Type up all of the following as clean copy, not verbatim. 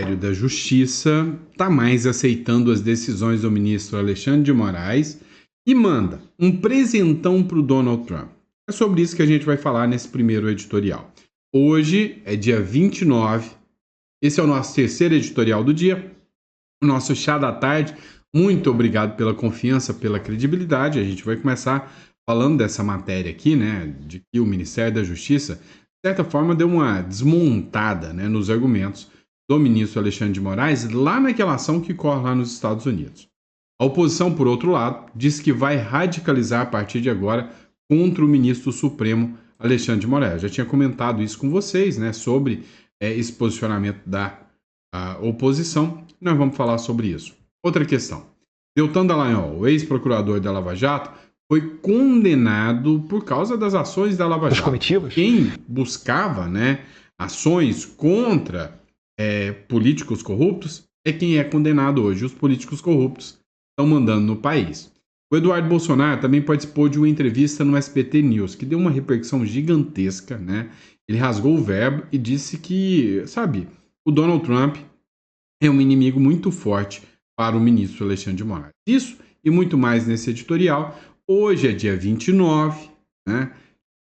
Ministério da Justiça está mais aceitando as decisões do ministro Alexandre de Moraes e manda um presentão para o Donald Trump. É sobre isso que a gente vai falar nesse primeiro editorial. Hoje é dia 29, esse é o nosso terceiro editorial do dia, o nosso chá da tarde. Muito obrigado pela confiança, pela credibilidade. A gente vai começar falando dessa matéria aqui, né, de que o Ministério da Justiça, de certa forma, deu uma desmontada, né, nos argumentos do ministro Alexandre de Moraes lá naquela ação que corre lá nos Estados Unidos. A oposição, por outro lado, diz que vai radicalizar a partir de agora contra o ministro Supremo Alexandre de Moraes. Eu já tinha comentado isso com vocês, né, sobre esse posicionamento da oposição. Nós vamos falar sobre isso. Outra questão. Deltan Dallagnol, o ex-procurador da Lava Jato, foi condenado por causa das ações da Lava Jato. Comitivas? Quem buscava, né, ações contra políticos corruptos é quem é condenado hoje. Os políticos corruptos estão mandando no país. O Eduardo Bolsonaro também participou de uma entrevista no SBT News, que deu uma repercussão gigantesca, né? Ele rasgou o verbo e disse que, sabe, o Donald Trump é um inimigo muito forte para o ministro Alexandre de Moraes. Isso e muito mais nesse editorial. Hoje é dia 29, né?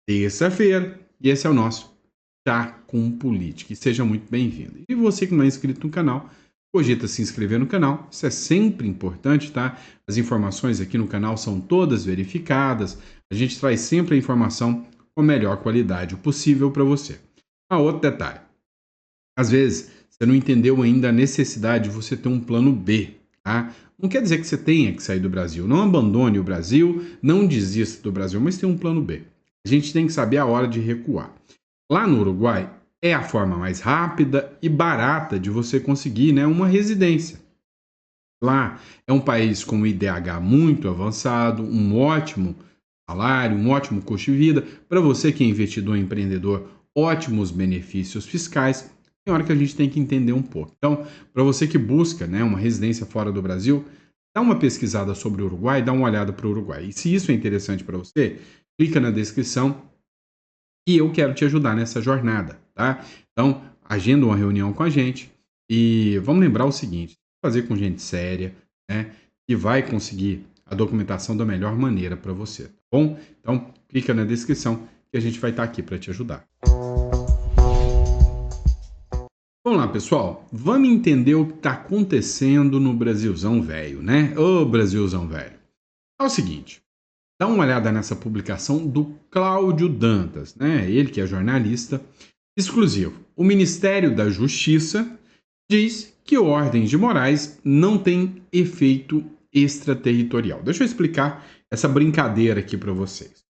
Terça-feira, e esse é o nosso Chá com Política. E seja muito bem-vindo. E você que não é inscrito no canal, cogita se inscrever no canal. Isso é sempre importante, tá? As informações aqui no canal são todas verificadas. A gente traz sempre a informação com a melhor qualidade possível para você. Outro detalhe. Às vezes, você não entendeu ainda a necessidade de você ter um plano B, tá? Não quer dizer que você tenha que sair do Brasil. Não abandone o Brasil, não desista do Brasil, mas tem um plano B. A gente tem que saber a hora de recuar. Lá no Uruguai, é a forma mais rápida e barata de você conseguir, né, uma residência. Lá é um país com um IDH muito avançado, um ótimo salário, um ótimo custo de vida. Para você que é investidor e empreendedor, ótimos benefícios fiscais. Tem hora que a gente tem que entender um pouco. Então, para você que busca, né, uma residência fora do Brasil, dá uma pesquisada sobre o Uruguai, dá uma olhada para o Uruguai. E se isso é interessante para você, clica na descrição e eu quero te ajudar nessa jornada, tá? Então, agenda uma reunião com a gente e vamos lembrar o seguinte, fazer com gente séria, né, que vai conseguir a documentação da melhor maneira para você, tá bom? Então, clica na descrição que a gente vai estar aqui para te ajudar. Vamos lá, pessoal. Vamos entender o que está acontecendo no Brasilzão velho, né? Ô, Brasilzão velho. É o seguinte, dá uma olhada nessa publicação do Cláudio Dantas, né? Ele que é jornalista exclusivo. O Ministério da Justiça diz que ordens de Moraes não têm efeito extraterritorial. Deixa eu explicar essa brincadeira aqui para vocês.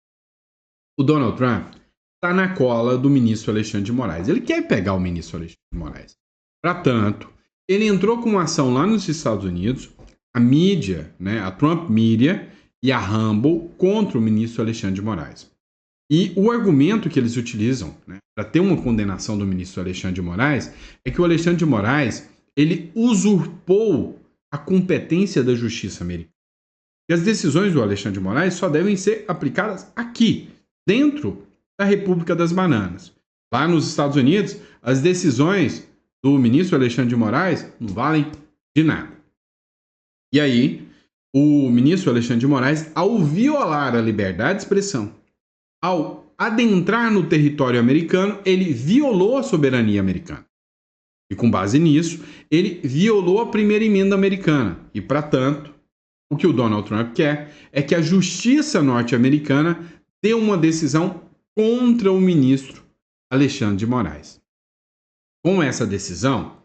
O Donald Trump está na cola do ministro Alexandre de Moraes. Ele quer pegar o ministro Alexandre de Moraes. Para tanto, ele entrou com uma ação lá nos Estados Unidos, a mídia, né, a Trump Media e a Rumble contra o ministro Alexandre de Moraes. E o argumento que eles utilizam, né, para ter uma condenação do ministro Alexandre de Moraes é que o Alexandre de Moraes ele usurpou a competência da justiça americana. E as decisões do Alexandre de Moraes só devem ser aplicadas aqui, dentro da República das Bananas. Lá nos Estados Unidos, as decisões do ministro Alexandre de Moraes não valem de nada. E aí, o ministro Alexandre de Moraes, ao violar a liberdade de expressão, ao adentrar no território americano, ele violou a soberania americana. E com base nisso, ele violou a primeira emenda americana. E, para tanto, o que o Donald Trump quer é que a justiça norte-americana dê uma decisão contra o ministro Alexandre de Moraes. Com essa decisão,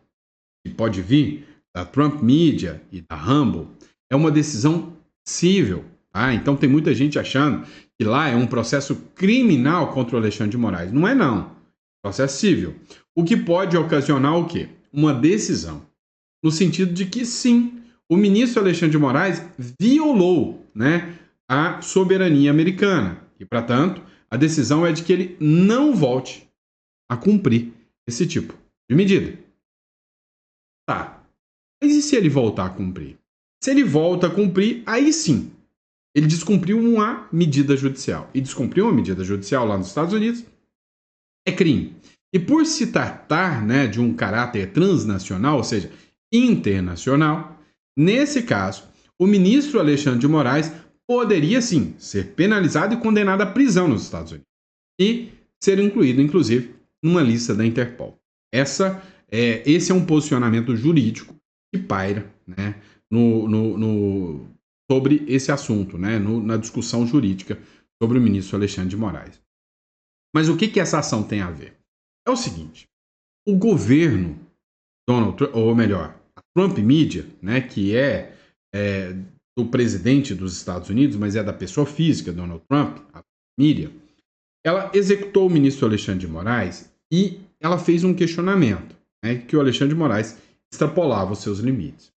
que pode vir da Trump Media e da Rumble, é uma decisão civil. Tá? Então tem muita gente achando que lá é um processo criminal contra o Alexandre de Moraes. Não é não. Processo civil. O que pode ocasionar o quê? Uma decisão. No sentido de que sim, o ministro Alexandre de Moraes violou, né, a soberania americana. E, portanto, a decisão é de que ele não volte a cumprir esse tipo de medida. Tá. Mas e se ele voltar a cumprir? Se ele volta a cumprir, aí sim, ele descumpriu uma medida judicial. E descumprir uma medida judicial lá nos Estados Unidos é crime. E por se tratar, né, de um caráter transnacional, ou seja, internacional, nesse caso, o ministro Alexandre de Moraes poderia sim ser penalizado e condenado à prisão nos Estados Unidos e ser incluído, inclusive, numa lista da Interpol. Esse é um posicionamento jurídico que paira, né, sobre esse assunto, né, na discussão jurídica sobre o ministro Alexandre de Moraes. Mas o que essa ação tem a ver? É o seguinte, o governo Donald Trump, ou melhor, a Trump Media, né, que é do presidente dos Estados Unidos, mas é da pessoa física, Donald Trump, a mídia, ela executou o ministro Alexandre de Moraes e ela fez um questionamento, né, que o Alexandre de Moraes extrapolava os seus limites.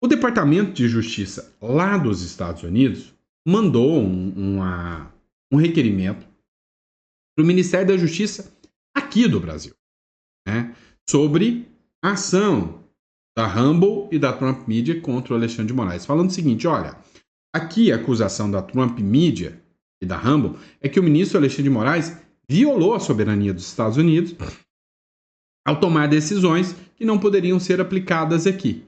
O Departamento de Justiça lá dos Estados Unidos mandou um requerimento para o Ministério da Justiça aqui do Brasil, né, sobre a ação da Rumble e da Trump Media contra o Alexandre de Moraes, falando o seguinte, olha, aqui a acusação da Trump Media e da Rumble é que o ministro Alexandre de Moraes violou a soberania dos Estados Unidos ao tomar decisões que não poderiam ser aplicadas aqui.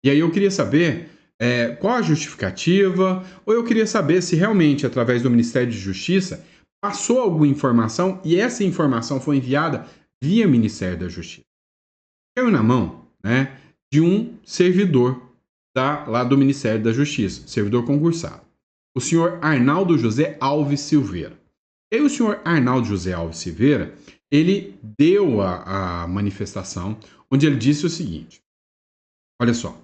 E aí eu queria saber qual a justificativa, ou eu queria saber se realmente, através do Ministério de Justiça, passou alguma informação e essa informação foi enviada via Ministério da Justiça. Caiu na mão, né, de um servidor lá do Ministério da Justiça, servidor concursado, o senhor Arnaldo José Alves Silveira. E aí o senhor Arnaldo José Alves Silveira, ele deu a manifestação onde ele disse o seguinte, olha só,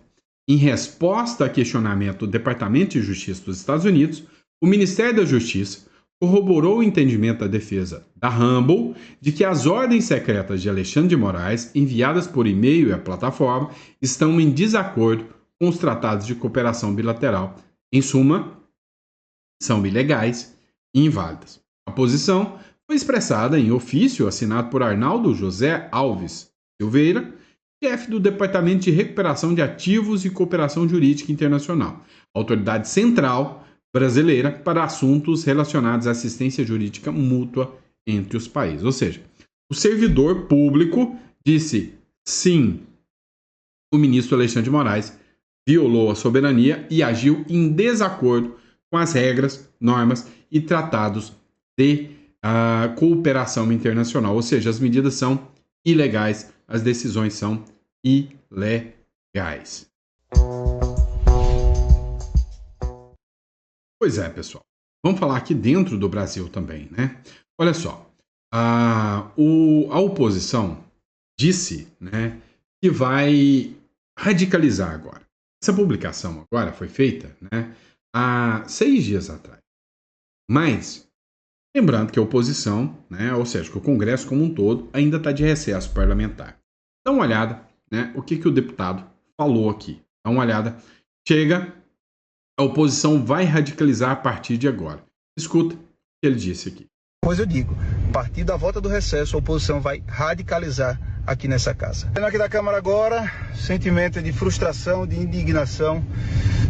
em resposta a questionamento do Departamento de Justiça dos Estados Unidos, o Ministério da Justiça corroborou o entendimento da defesa da Rumble de que as ordens secretas de Alexandre de Moraes, enviadas por e-mail e a plataforma, estão em desacordo com os tratados de cooperação bilateral. Em suma, são ilegais e inválidas. A posição foi expressada em ofício assinado por Arnaldo José Alves Silveira, chefe do Departamento de Recuperação de Ativos e Cooperação Jurídica Internacional, autoridade central brasileira para assuntos relacionados à assistência jurídica mútua entre os países. Ou seja, o servidor público disse sim, o ministro Alexandre de Moraes violou a soberania e agiu em desacordo com as regras, normas e tratados de cooperação internacional. Ou seja, as medidas são ilegais, as decisões são ilegais. Pois é, pessoal. Vamos falar aqui dentro do Brasil também, né? Olha só, a oposição disse, né, que vai radicalizar agora. Essa publicação agora foi feita, né, há 6 dias atrás. Mas, lembrando que a oposição, né, ou seja, que o Congresso como um todo, ainda está de recesso parlamentar. Dá uma olhada, né, o que o deputado falou aqui. Dá uma olhada. Chega, a oposição vai radicalizar a partir de agora. Escuta o que ele disse aqui. Pois eu digo, a partir da volta do recesso, a oposição vai radicalizar aqui nessa casa. Vendo aqui da Câmara agora, sentimento de frustração, de indignação,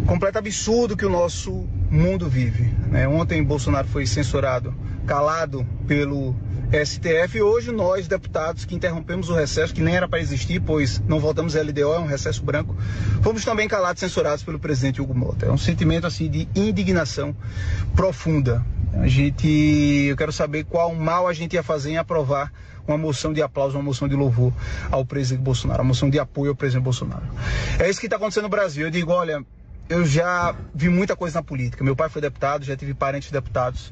completo absurdo que o nosso mundo vive, né? Ontem Bolsonaro foi censurado, calado pelo STF, e hoje nós, deputados, que interrompemos o recesso, que nem era para existir, pois não voltamos à LDO, é um recesso branco, fomos também calados, censurados pelo presidente Hugo Mota. É um sentimento assim de indignação profunda. Eu quero saber qual mal a gente ia fazer em aprovar uma moção de aplauso, uma moção de louvor ao presidente Bolsonaro, uma moção de apoio ao presidente Bolsonaro. É isso que está acontecendo no Brasil. Eu digo, olha, eu já vi muita coisa na política. Meu pai foi deputado, já tive parentes deputados.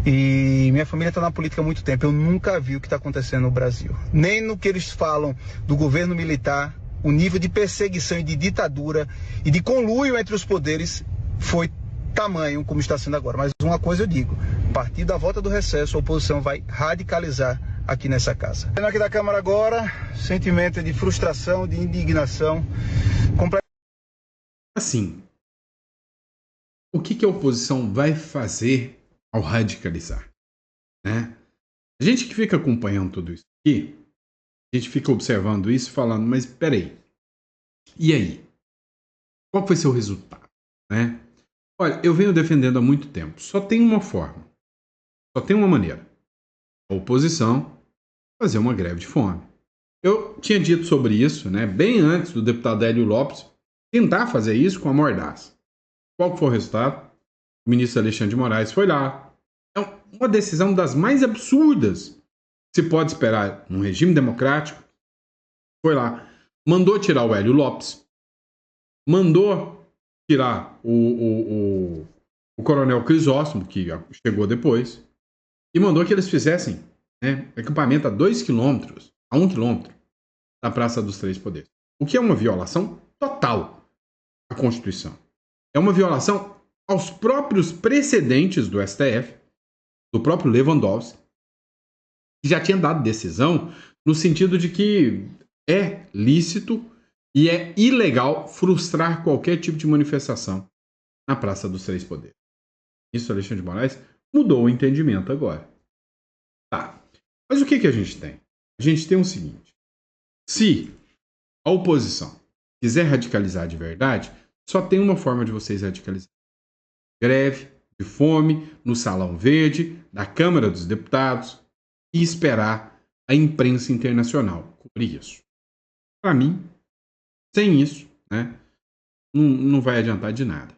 E minha família está na política há muito tempo. Eu nunca vi o que está acontecendo no Brasil. Nem no que eles falam do governo militar, o nível de perseguição e de ditadura e de conluio entre os poderes foi tamanho como está sendo agora. Mas uma coisa eu digo, a partir da volta do recesso, a oposição vai radicalizar aqui nessa casa. Vendo aqui da Câmara agora, sentimento de frustração, de indignação. Assim, o que a oposição vai fazer ao radicalizar, né? A gente que fica acompanhando tudo isso aqui, a gente fica observando isso falando, mas peraí, e aí? Qual foi seu resultado, né? Olha, eu venho defendendo há muito tempo, só tem uma forma, só tem uma maneira. A oposição fazer uma greve de fome. Eu tinha dito sobre isso, né, bem antes do deputado Hélio Lopes tentar fazer isso com a Mordaz. Qual foi o resultado? O ministro Alexandre de Moraes foi lá. É uma decisão das mais absurdas que se pode esperar num regime democrático. Foi lá, mandou tirar o Hélio Lopes, mandou tirar o coronel Crisóstomo, que chegou depois, e mandou que eles fizessem, né, acampamento a 2 quilômetros, a 1 quilômetro da Praça dos Três Poderes. O que é uma violação total à Constituição. É uma violação aos próprios precedentes do STF, do próprio Lewandowski, que já tinha dado decisão no sentido de que é lícito e é ilegal frustrar qualquer tipo de manifestação na Praça dos Três Poderes. Isso, Alexandre de Moraes mudou o entendimento agora. Tá. Mas o que a gente tem? A gente tem o seguinte. Se a oposição quiser radicalizar de verdade, só tem uma forma de vocês radicalizar. Greve de fome no Salão Verde da Câmara dos Deputados e esperar a imprensa internacional cobrir isso. Para mim, sem isso, né, não vai adiantar de nada.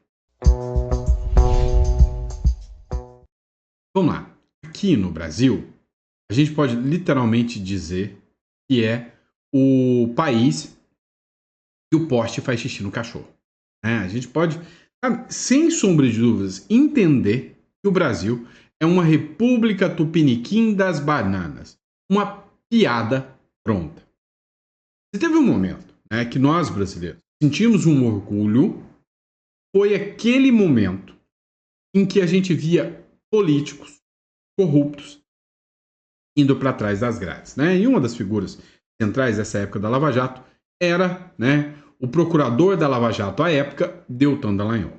Vamos lá. Aqui no Brasil, a gente pode literalmente dizer que é o país que o poste faz xixi no cachorro. A gente pode, sem sombra de dúvidas, entender que o Brasil é uma república tupiniquim das bananas. Uma piada pronta. Se teve um momento, né, que nós brasileiros sentimos um orgulho, foi aquele momento em que a gente via políticos corruptos indo para trás das grades, né? E uma das figuras centrais dessa época da Lava Jato era, né, o procurador da Lava Jato à época, Deltan Dallagnol.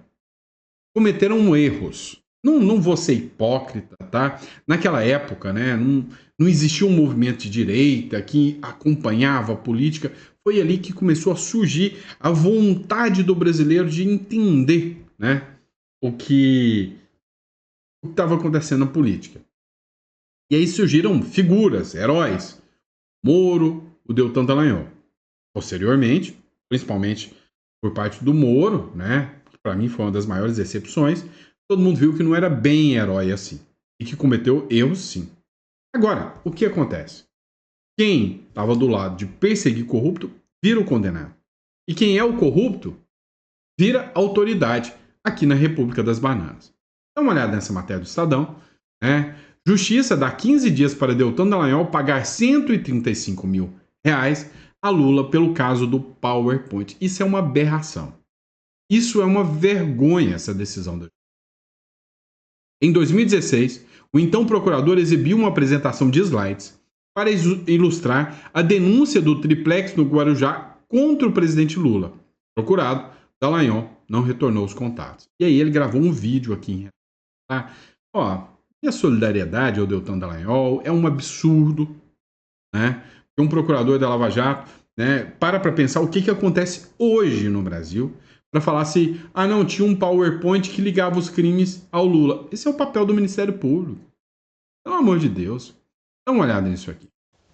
Cometeram erros. Não vou ser hipócrita, tá? Naquela época, né, não existia um movimento de direita que acompanhava a política. Foi ali que começou a surgir a vontade do brasileiro de entender, né, o que estava acontecendo na política. E aí surgiram figuras, heróis. Moro, o Deltan Dallagnol. Posteriormente, principalmente por parte do Moro, né, que para mim foi uma das maiores decepções, todo mundo viu que não era bem herói assim. E que cometeu erros sim. Agora, o que acontece? Quem estava do lado de perseguir corrupto vira o condenado. E quem é o corrupto vira autoridade aqui na República das Bananas. Dá uma olhada nessa matéria do Estadão, né? Justiça dá 15 dias para Deltan Dallagnol pagar R$135 mil a Lula pelo caso do PowerPoint. Isso é uma aberração. Isso é uma vergonha, essa decisão da justiça. Em 2016, o então procurador exibiu uma apresentação de slides para ilustrar a denúncia do triplex no Guarujá contra o presidente Lula. Procurado, Dallagnol não retornou os contatos. E aí ele gravou um vídeo aqui. Tá? E a solidariedade ao Deltan Dallagnol é um absurdo, né? Um procurador da Lava Jato, né, para pensar o que acontece hoje no Brasil, para falar se, não, tinha um PowerPoint que ligava os crimes ao Lula. Esse é o papel do Ministério Público. Pelo amor de Deus. Dá uma olhada nisso aqui.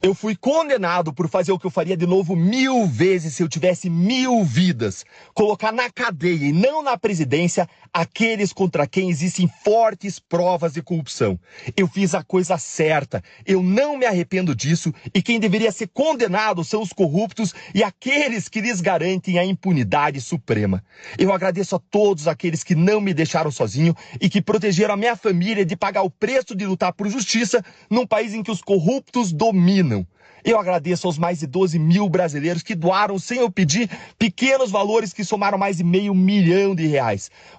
Eu fui condenado por fazer o que eu faria de novo 1000 vezes se eu tivesse 1000 vidas. Colocar na cadeia e não na presidência aqueles contra quem existem fortes provas de corrupção. Eu fiz a coisa certa. Eu não me arrependo disso e quem deveria ser condenado são os corruptos e aqueles que lhes garantem a impunidade suprema. Eu agradeço a todos aqueles que não me deixaram sozinho e que protegeram a minha família de pagar o preço de lutar por justiça num país em que os corruptos dominam. Eu agradeço aos mais de 12 mil brasileiros que doaram sem eu pedir pequenos valores que somaram mais de R$500 milhão.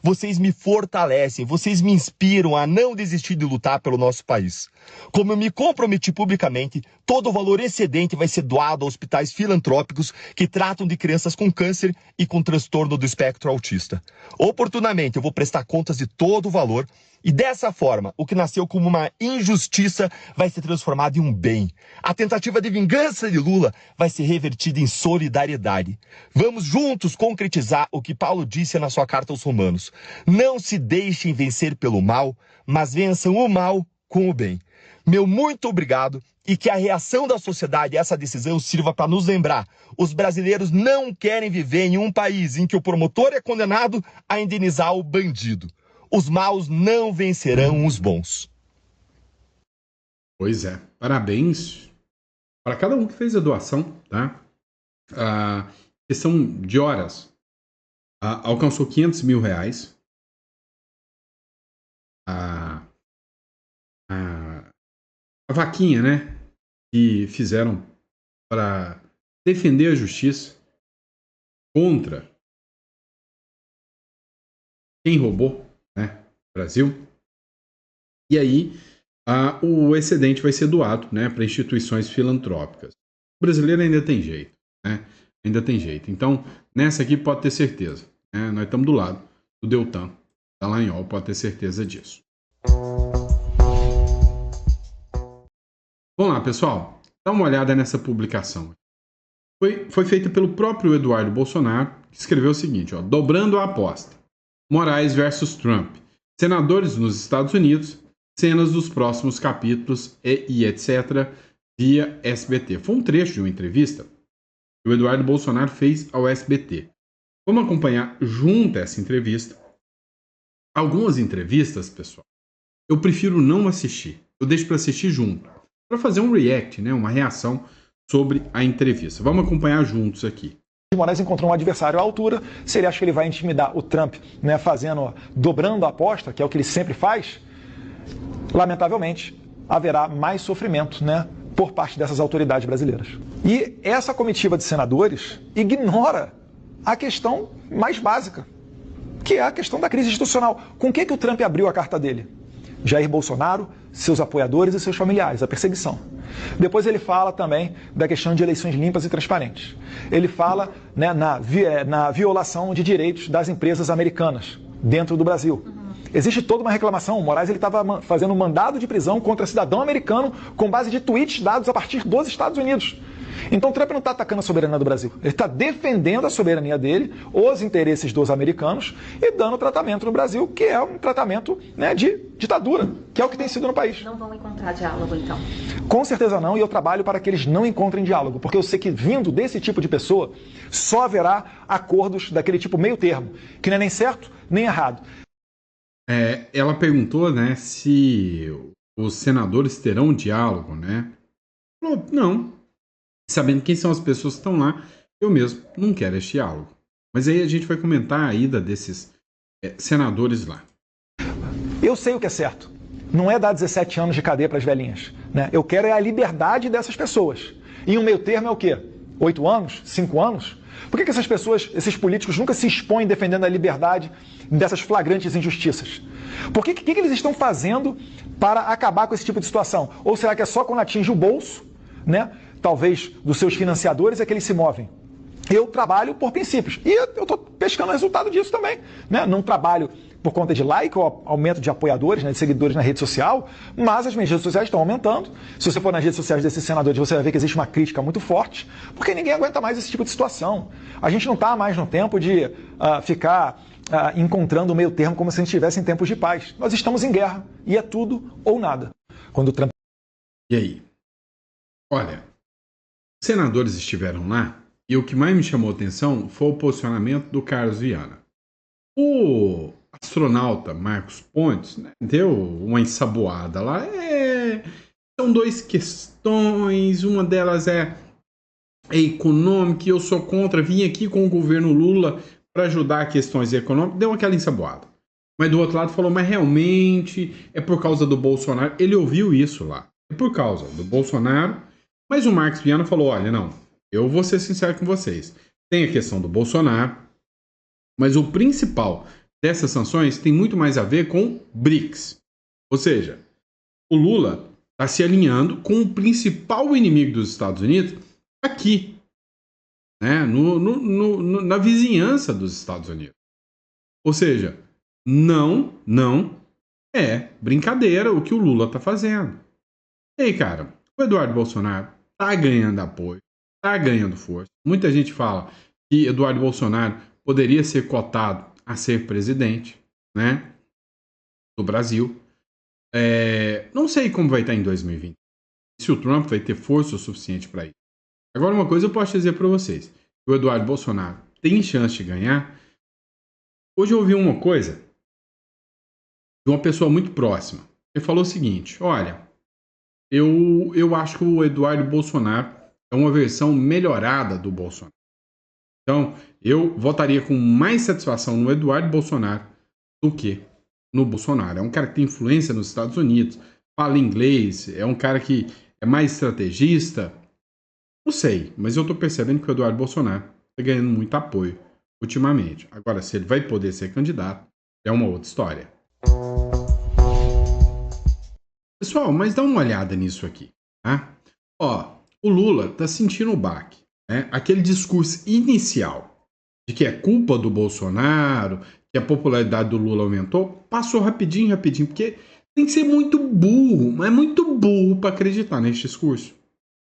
Vocês me fortalecem, vocês me inspiram a não desistir de lutar pelo nosso país. Como eu me comprometi publicamente, todo o valor excedente vai ser doado a hospitais filantrópicos que tratam de crianças com câncer e com transtorno do espectro autista. Oportunamente eu vou prestar contas de todo o valor. E dessa forma, o que nasceu como uma injustiça vai ser transformado em um bem. A tentativa de vingança de Lula vai ser revertida em solidariedade. Vamos juntos concretizar o que Paulo disse na sua carta aos Romanos. Não se deixem vencer pelo mal, mas vençam o mal com o bem. Meu muito obrigado e que a reação da sociedade a essa decisão sirva para nos lembrar: os brasileiros não querem viver em um país em que o promotor é condenado a indenizar o bandido. Os maus não vencerão os bons. Pois é, parabéns para cada um que fez a doação, tá? A questão de horas alcançou R$500 mil. A vaquinha, né, que fizeram para defender a justiça contra quem roubou, né, o Brasil. E aí o excedente vai ser doado, né, para instituições filantrópicas. O brasileiro ainda tem jeito, né? Ainda tem jeito. Então, nessa aqui pode ter certeza, né? Nós estamos do lado do Deltan Dallagnol, pode ter certeza disso. Vamos lá, pessoal. Dá uma olhada nessa publicação. Foi feita pelo próprio Eduardo Bolsonaro, que escreveu o seguinte, ó: dobrando a aposta. Moraes versus Trump. Senadores nos Estados Unidos, cenas dos próximos capítulos e etc. via SBT. Foi um trecho de uma entrevista que o Eduardo Bolsonaro fez ao SBT. Vamos acompanhar junto essa entrevista. Algumas entrevistas, pessoal, eu prefiro não assistir. Eu deixo para assistir junto, para fazer um react, né, uma reação sobre a entrevista. Vamos acompanhar juntos aqui. Moraes encontrou um adversário à altura. Se ele acha que ele vai intimidar o Trump, né, dobrando a aposta, que é o que ele sempre faz, lamentavelmente, haverá mais sofrimento, né, por parte dessas autoridades brasileiras. E essa comitiva de senadores ignora a questão mais básica, que é a questão da crise institucional. Com o que o Trump abriu a carta dele? Jair Bolsonaro, seus apoiadores e seus familiares, a perseguição. Depois ele fala também da questão de eleições limpas e transparentes. Ele fala, né, na violação de direitos das empresas americanas dentro do Brasil. Existe toda uma reclamação. O Moraes estava fazendo um mandado de prisão contra cidadão americano com base de tweets dados a partir dos Estados Unidos. Então o Trump não está atacando a soberania do Brasil. Ele está defendendo a soberania dele, os interesses dos americanos e dando tratamento no Brasil, que é um tratamento, né, de ditadura, que é o que tem sido no país. Não vão encontrar diálogo, então? Com certeza não, e eu trabalho para que eles não encontrem diálogo, porque eu sei que vindo desse tipo de pessoa, só haverá acordos daquele tipo meio termo, que não é nem certo nem errado. Ela perguntou, né, se os senadores terão diálogo, né? Falou, não. Sabendo quem são as pessoas que estão lá, eu mesmo não quero este diálogo. Mas aí a gente vai comentar a ida desses senadores lá. Eu sei o que é certo. Não é dar 17 anos de cadeia para as velhinhas, né? Eu quero é a liberdade dessas pessoas. E um meio termo é o quê? 8 anos? 5 anos? Por que essas pessoas, esses políticos, nunca se expõem defendendo a liberdade dessas flagrantes injustiças? Por que eles estão fazendo para acabar com esse tipo de situação? Ou será que é só quando atinge o bolso, né, talvez dos seus financiadores, é que eles se movem? Eu trabalho por princípios. E eu estou pescando o resultado disso também, né? Não trabalho por conta de like ou aumento de apoiadores, né, de seguidores na rede social, mas as minhas redes sociais estão aumentando. Se você for nas redes sociais desses senadores, você vai ver que existe uma crítica muito forte, porque ninguém aguenta mais esse tipo de situação. A gente não está mais no tempo de ficar encontrando o meio termo como se a gente estivesse em tempos de paz. Nós estamos em guerra e é tudo ou nada. Quando o Trump... E aí? Olha, os senadores estiveram lá e o que mais me chamou a atenção foi o posicionamento do Carlos Viana. O astronauta Marcos Pontes, né, deu uma ensaboada lá. São duas questões, uma delas é econômica, e eu sou contra, vim aqui com o governo Lula para ajudar questões econômicas, deu aquela ensaboada. Mas do outro lado falou, mas realmente é por causa do Bolsonaro. Ele ouviu isso lá, é por causa do Bolsonaro, mas o Marcos Viana falou, olha, não, eu vou ser sincero com vocês, tem a questão do Bolsonaro, mas o principal dessas sanções tem muito mais a ver com BRICS. Ou seja, o Lula está se alinhando com o principal inimigo dos Estados Unidos aqui, né, na vizinhança dos Estados Unidos. Ou seja, não é brincadeira o que o Lula está fazendo. E aí, cara, o Eduardo Bolsonaro está ganhando apoio, está ganhando força. Muita gente fala que Eduardo Bolsonaro poderia ser cotado a ser presidente, né, do Brasil. Não sei como vai estar em 2020. se o Trump vai ter força o suficiente para isso. Agora, uma coisa eu posso dizer para vocês. O Eduardo Bolsonaro tem chance de ganhar. Hoje eu ouvi uma coisa de uma pessoa muito próxima. Ele falou o seguinte, olha, eu acho que o Eduardo Bolsonaro é uma versão melhorada do Bolsonaro. Então, eu votaria com mais satisfação no Eduardo Bolsonaro do que no Bolsonaro. É um cara que tem influência nos Estados Unidos, fala inglês, é um cara que é mais estrategista. Não sei, mas eu tô percebendo que o Eduardo Bolsonaro tá ganhando muito apoio ultimamente. Agora, se ele vai poder ser candidato, é uma outra história. Pessoal, mas dá uma olhada nisso aqui, tá? Ó, o Lula tá sentindo o baque, né? Aquele discurso inicial de que é culpa do Bolsonaro, que a popularidade do Lula aumentou, passou rapidinho, porque tem que ser muito burro, mas é muito burro para acreditar nesse discurso,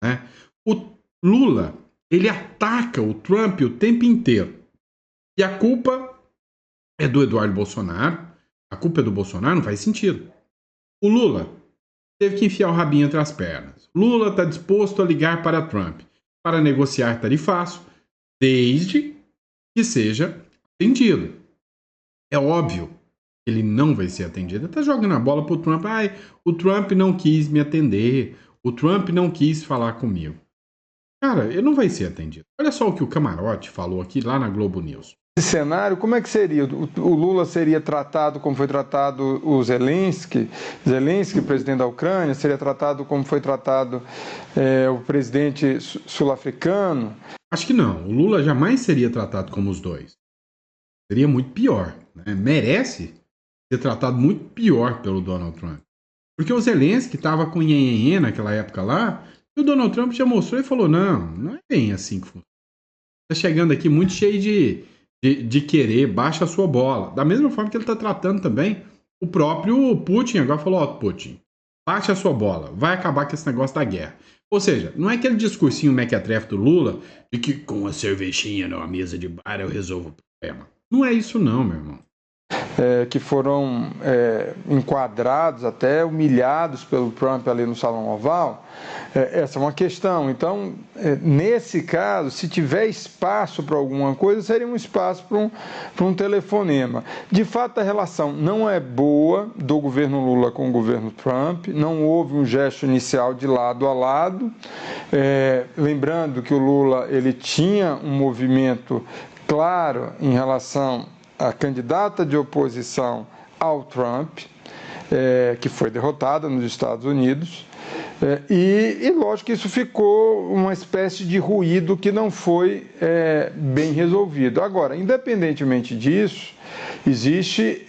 né? O Lula, ele ataca o Trump o tempo inteiro. E a culpa é do Eduardo Bolsonaro. A culpa é do Bolsonaro, não faz sentido. O Lula teve que enfiar o rabinho entre as pernas. Lula está disposto a ligar para Trump para negociar tarifaço, desde que seja atendido. É óbvio que ele não vai ser atendido. Ele está jogando a bola para o Trump. Ai, o Trump não quis me atender. O Trump não quis falar comigo. Cara, ele não vai ser atendido. Olha só o que o Camarote falou aqui lá na Globo News. Esse cenário, como é que seria? O Lula seria tratado como foi tratado o Zelensky, presidente da Ucrânia, seria tratado como foi tratado o presidente sul-africano? Acho que não. O Lula jamais seria tratado como os dois. Seria muito pior, né? Merece ser tratado muito pior pelo Donald Trump. Porque o Zelensky estava com nhenhenhê naquela época lá, e o Donald Trump já mostrou e falou, não é bem assim que funciona. Está chegando aqui muito cheio de querer, baixa a sua bola. Da mesma forma que ele está tratando também o próprio Putin. Agora falou, ó, Putin, baixa a sua bola, vai acabar com esse negócio da guerra. Ou seja, não é aquele discursinho mequetrefe do Lula de que com uma cervejinha numa mesa de bar eu resolvo o problema. Não é isso não, meu irmão. Que foram enquadrados, até humilhados pelo Trump ali no Salão Oval, essa é uma questão. Então, nesse caso, se tiver espaço para alguma coisa, seria um espaço para um telefonema. De fato, a relação não é boa do governo Lula com o governo Trump, não houve um gesto inicial de lado a lado. Lembrando que o Lula ele tinha um movimento claro em relação a candidata de oposição ao Trump, que foi derrotada nos Estados Unidos, e lógico que isso ficou uma espécie de ruído que não foi bem resolvido. Agora, independentemente disso, existe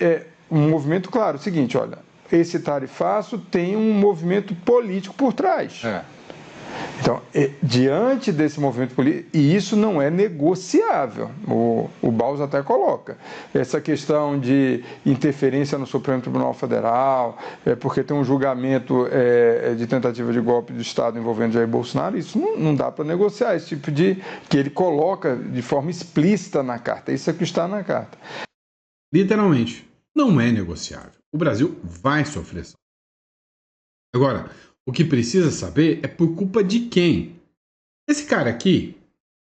um movimento claro, o seguinte, olha, esse tarifaço tem um movimento político por trás. Então, diante desse movimento político, e isso não é negociável, o Baus até coloca, essa questão de interferência no Supremo Tribunal Federal, porque tem um julgamento de tentativa de golpe do Estado envolvendo Jair Bolsonaro, isso não dá para negociar, esse tipo de... que ele coloca de forma explícita na carta, isso é que está na carta. Literalmente, não é negociável. O Brasil vai sofrer. Agora, o que precisa saber é por culpa de quem. Esse cara aqui,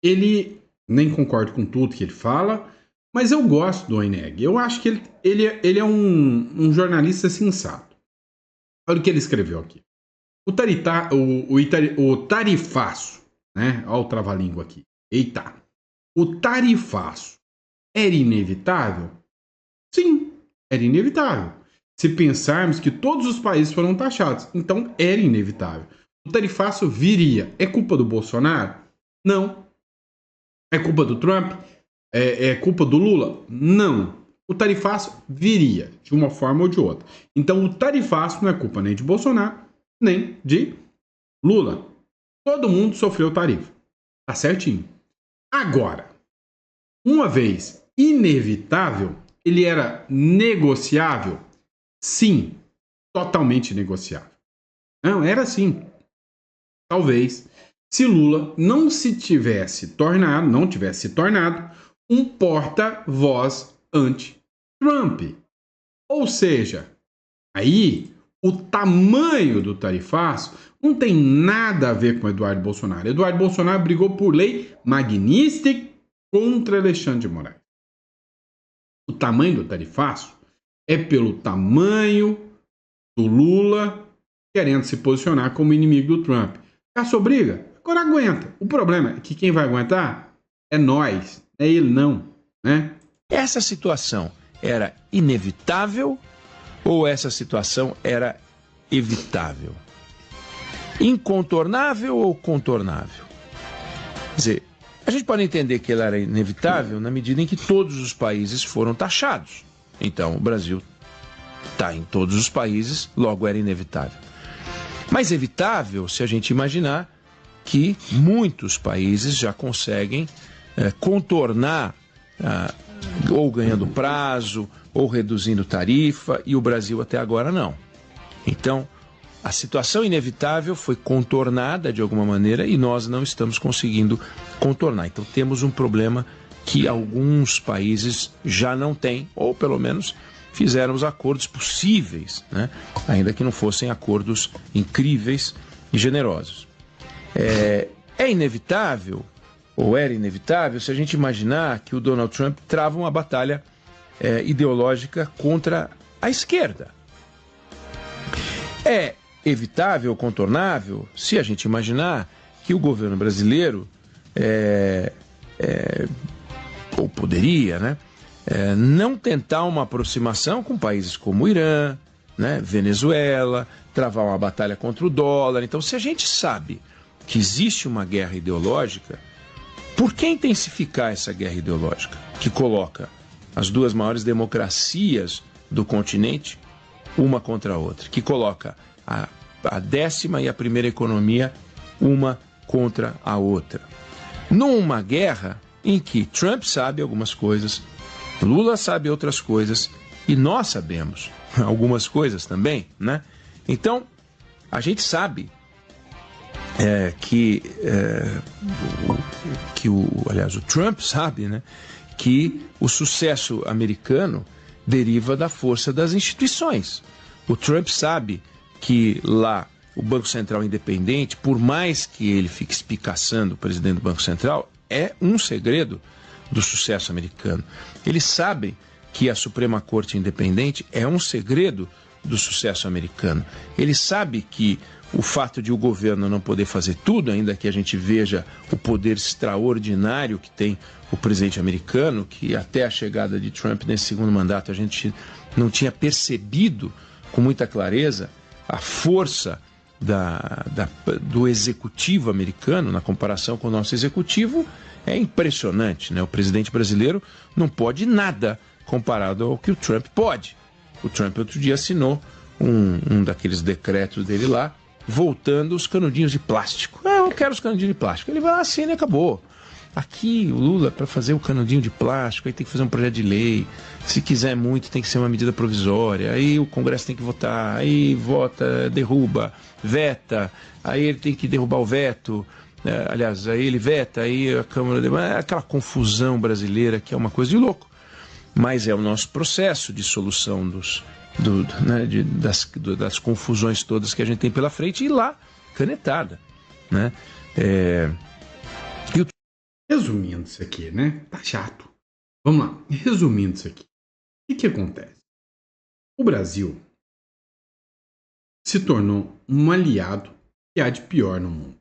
ele nem concordo com tudo que ele fala, mas eu gosto do Eneg. Eu acho que ele é um jornalista sensato. Olha o que ele escreveu aqui. O tarifaço, né? Olha o trava-língua aqui. Eita. O tarifaço era inevitável? Sim, era inevitável. Se pensarmos que todos os países foram taxados, então era inevitável. O tarifaço viria. É culpa do Bolsonaro? Não. É culpa do Trump? É culpa do Lula? Não. O tarifaço viria, de uma forma ou de outra. Então o tarifaço não é culpa nem de Bolsonaro, nem de Lula. Todo mundo sofreu tarifa. Tá certinho. Agora, uma vez inevitável, ele era negociável? Sim, totalmente negociável. Não, era assim. Talvez, se Lula não tivesse se tornado um porta-voz anti-Trump. Ou seja, aí o tamanho do tarifaço não tem nada a ver com Eduardo Bolsonaro. Eduardo Bolsonaro brigou por lei Magnitsky contra Alexandre de Moraes. O tamanho do tarifaço é pelo tamanho do Lula querendo se posicionar como inimigo do Trump. Caçou briga? Agora aguenta. O problema é que quem vai aguentar é nós, é ele não, né? Essa situação era inevitável ou essa situação era evitável? Incontornável ou contornável? Quer dizer, a gente pode entender que ela era inevitável na medida em que todos os países foram taxados. Então, o Brasil está em todos os países, logo era inevitável. Mas evitável se a gente imaginar que muitos países já conseguem contornar, ou ganhando prazo, ou reduzindo tarifa, e o Brasil até agora não. Então, a situação inevitável foi contornada de alguma maneira e nós não estamos conseguindo contornar. Então, temos um problema que alguns países já não têm, ou pelo menos fizeram os acordos possíveis, né? Ainda que não fossem acordos incríveis e generosos. É inevitável, ou era inevitável, se a gente imaginar que o Donald Trump trava uma batalha ideológica contra a esquerda. É evitável, contornável, se a gente imaginar que o governo brasileiro ou poderia, né, não tentar uma aproximação com países como o Irã, né, Venezuela, travar uma batalha contra o dólar. Então, se a gente sabe que existe uma guerra ideológica, por que intensificar essa guerra ideológica que coloca as duas maiores democracias do continente uma contra a outra, que coloca a 10ª e a primeira economia uma contra a outra, numa guerra em que Trump sabe algumas coisas, Lula sabe outras coisas e nós sabemos algumas coisas também, né? Então, a gente sabe aliás, o Trump sabe, né, que o sucesso americano deriva da força das instituições. O Trump sabe que lá o Banco Central independente, por mais que ele fique espicaçando o presidente do Banco Central, é um segredo do sucesso americano. Eles sabem que a Suprema Corte independente é um segredo do sucesso americano. Ele sabe que o fato de o governo não poder fazer tudo, ainda que a gente veja o poder extraordinário que tem o presidente americano, que até a chegada de Trump nesse segundo mandato a gente não tinha percebido com muita clareza a força do executivo americano na comparação com o nosso executivo, é impressionante, né? O presidente brasileiro não pode nada comparado ao que o Trump pode. O Trump outro dia assinou um daqueles decretos dele lá, voltando os canudinhos de plástico. Eu quero os canudinhos de plástico. Ele vai lá, assina e acabou. Aqui, o Lula, para fazer o canudinho de plástico, aí tem que fazer um projeto de lei. Se quiser muito, tem que ser uma medida provisória. Aí o Congresso tem que votar. Aí vota, derruba, veta. Aí ele tem que derrubar o veto. Aliás, aí ele veta, aí a Câmara... aquela confusão brasileira que é uma coisa de louco. Mas é o nosso processo de solução das confusões todas que a gente tem pela frente, e lá, canetada, né? Resumindo isso aqui, né? Tá chato. Vamos lá. Resumindo isso aqui. O que acontece? O Brasil se tornou um aliado que há de pior no mundo,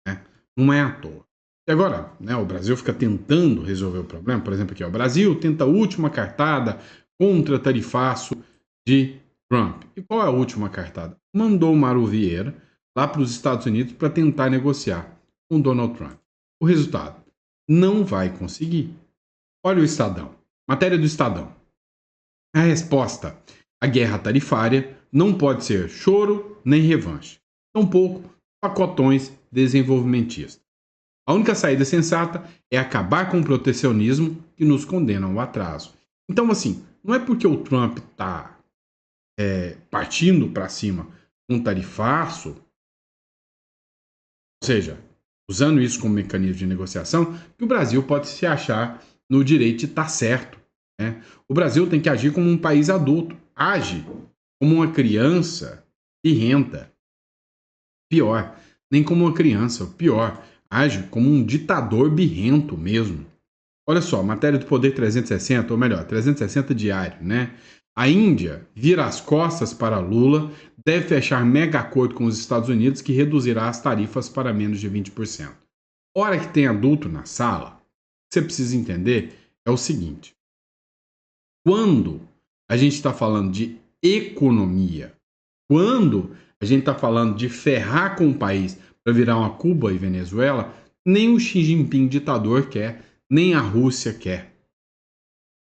né? Não é à toa. E agora, né, o Brasil fica tentando resolver o problema. Por exemplo, aqui, ó, o Brasil tenta a última cartada contra tarifaço de Trump. E qual é a última cartada? Mandou o Mauro Vieira lá para os Estados Unidos para tentar negociar com Donald Trump. O resultado? Não vai conseguir. Olha o Estadão. Matéria do Estadão. A resposta: a guerra tarifária não pode ser choro nem revanche. Tampouco pacotões desenvolvimentistas. A única saída sensata é acabar com o protecionismo que nos condena ao atraso. Então, assim, não é porque o Trump está partindo para cima um tarifaço, ou seja, usando isso como mecanismo de negociação, que o Brasil pode se achar no direito de estar certo, né? O Brasil tem que agir como um país adulto. Age como uma criança birrenta. Pior, nem como uma criança, pior, age como um ditador birrento mesmo. Olha só, matéria do Poder 360, ou melhor, 360 diário, né? A Índia vira as costas para Lula, deve fechar mega acordo com os Estados Unidos que reduzirá as tarifas para menos de 20%. Hora que tem adulto na sala, o que você precisa entender é o seguinte. Quando a gente está falando de economia, quando a gente está falando de ferrar com o país para virar uma Cuba e Venezuela, nem o Xi Jinping ditador quer, nem a Rússia quer.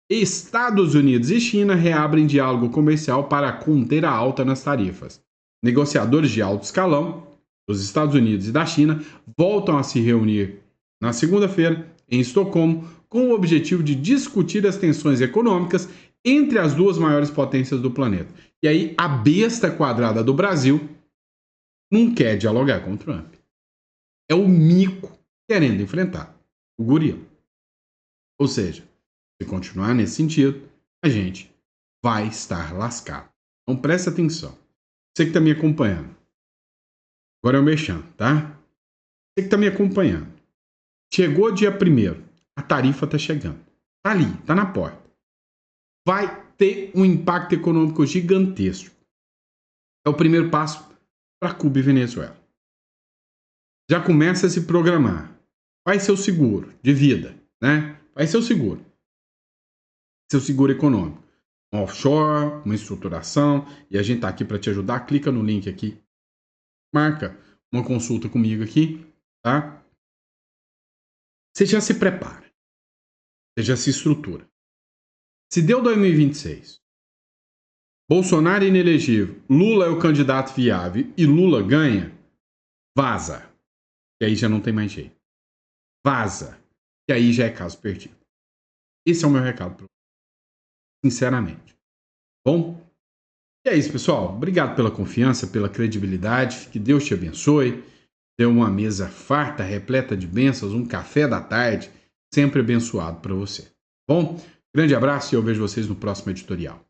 Estados Unidos e China reabrem diálogo comercial para conter a alta nas tarifas. Negociadores de alto escalão dos Estados Unidos e da China voltam a se reunir na segunda-feira em Estocolmo com o objetivo de discutir as tensões econômicas entre as duas maiores potências do planeta. E aí a besta quadrada do Brasil não quer dialogar com o Trump. É o mico querendo enfrentar o gorila. Ou seja, se continuar nesse sentido, a gente vai estar lascado. Então presta atenção. Você que está me acompanhando. Agora é o merchan, tá? Você que está me acompanhando. Chegou dia 1º, a tarifa está chegando. Está ali, está na porta. Vai ter um impacto econômico gigantesco. É o primeiro passo para Cuba e Venezuela. Já começa a se programar. Faz seu seguro de vida, né? Faz seu seguro. Seu seguro econômico. Um offshore, uma estruturação, e a gente está aqui para te ajudar. Clica no link aqui. Marca uma consulta comigo aqui, tá? Você já se prepara. Você já se estrutura. Se deu 2026, Bolsonaro é inelegível, Lula é o candidato viável e Lula ganha, vaza. E aí já não tem mais jeito. Vaza. E aí já é caso perdido. Esse é o meu recado para você. Sinceramente. Bom? E é isso, pessoal. Obrigado pela confiança, pela credibilidade. Que Deus te abençoe. Dê uma mesa farta, repleta de bênçãos, um café da tarde, sempre abençoado para você. Bom? Grande abraço e eu vejo vocês no próximo editorial.